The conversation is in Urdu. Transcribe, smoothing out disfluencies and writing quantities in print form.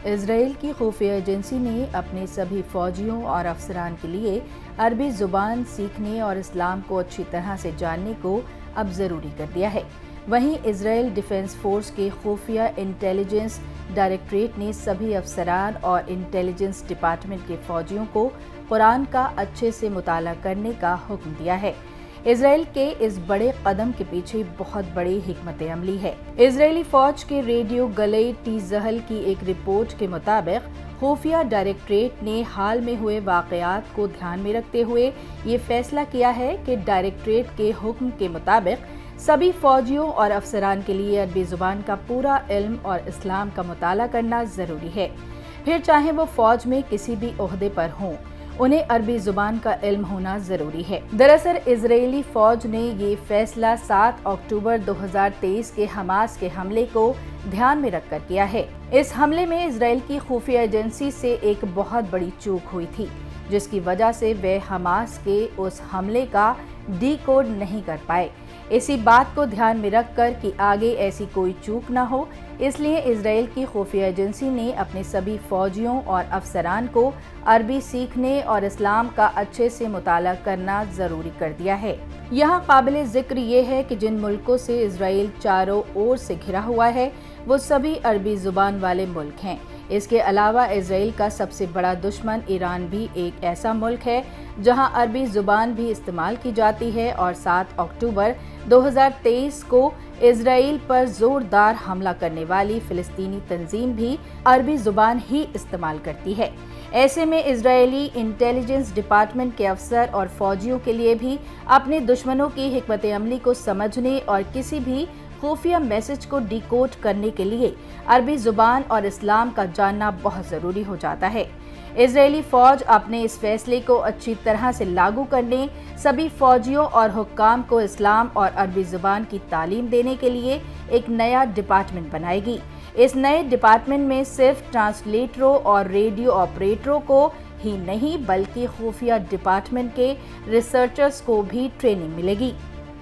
اسرائیل کی خفیہ ایجنسی نے اپنے سبھی فوجیوں اور افسران کے لیے عربی زبان سیکھنے اور اسلام کو اچھی طرح سے جاننے کو اب ضروری کر دیا ہے۔ وہیں اسرائیل ڈیفنس فورس کے خفیہ انٹیلیجنس ڈائریکٹوریٹ نے سبھی افسران اور انٹیلیجنس ڈپارٹمنٹ کے فوجیوں کو قرآن کا اچھے سے مطالعہ کرنے کا حکم دیا ہے۔ اسرائیل کے اس بڑے قدم کے پیچھے بہت بڑی حکمت عملی ہے۔ اسرائیلی فوج کے ریڈیو گلئی ٹی زحل کی ایک رپورٹ کے مطابق خفیہ ڈائریکٹوریٹ نے حال میں ہوئے واقعات کو دھیان میں رکھتے ہوئے یہ فیصلہ کیا ہے کہ ڈائریکٹوریٹ کے حکم کے مطابق سبھی فوجیوں اور افسران کے لیے عربی زبان کا پورا علم اور اسلام کا مطالعہ کرنا ضروری ہے، پھر چاہے وہ فوج میں کسی بھی عہدے پر ہوں، انہیں عربی زبان کا علم ہونا ضروری ہے۔ دراصل اسرائیلی فوج نے یہ فیصلہ 7 اکتوبر 2023 کے حماس کے حملے کو دھیان میں رکھ کر کیا ہے۔ اس حملے میں اسرائیل کی خفیہ ایجنسی سے ایک بہت بڑی چوک ہوئی تھی، جس کی وجہ سے وہ حماس کے اس حملے کا ڈی کوڈ نہیں کر پائے۔ اسی بات کو دھیان میں رکھ کر کہ آگے ایسی کوئی چوک نہ ہو، اس لیے اسرائیل کی خفیہ ایجنسی نے اپنے سبھی فوجیوں اور افسران کو عربی سیکھنے اور اسلام کا اچھے سے مطالعہ کرنا ضروری کر دیا ہے۔ یہاں قابل ذکر یہ ہے کہ جن ملکوں سے اسرائیل چاروں اور سے گھرا ہوا ہے وہ سبھی عربی زبان والے ملک ہیں۔ اس کے علاوہ اسرائیل کا سب سے بڑا دشمن ایران بھی ایک ایسا ملک ہے جہاں عربی زبان بھی استعمال کی جاتی ہے، اور 7 اکتوبر 2023 کو اسرائیل پر زوردار حملہ کرنے والی فلسطینی تنظیم بھی عربی زبان ہی استعمال کرتی ہے۔ ایسے میں اسرائیلی انٹیلیجنس ڈپارٹمنٹ کے افسر اور فوجیوں کے لیے بھی اپنے دشمنوں کی حکمت عملی کو سمجھنے اور کسی بھی خفیہ میسج کو ڈی کوڈ کرنے کے لیے عربی زبان اور اسلام کا جاننا بہت ضروری ہو جاتا ہے۔ اسرائیلی فوج اپنے اس فیصلے کو اچھی طرح سے لاگو کرنے، سبھی فوجیوں اور حکام کو اسلام اور عربی زبان کی تعلیم دینے کے لیے ایک نیا ڈپارٹمنٹ بنائے گی۔ اس نئے ڈپارٹمنٹ میں صرف ٹرانسلیٹروں اور ریڈیو آپریٹروں کو ہی نہیں بلکہ خفیہ ڈپارٹمنٹ کے ریسرچرز کو بھی ٹریننگ ملے گی۔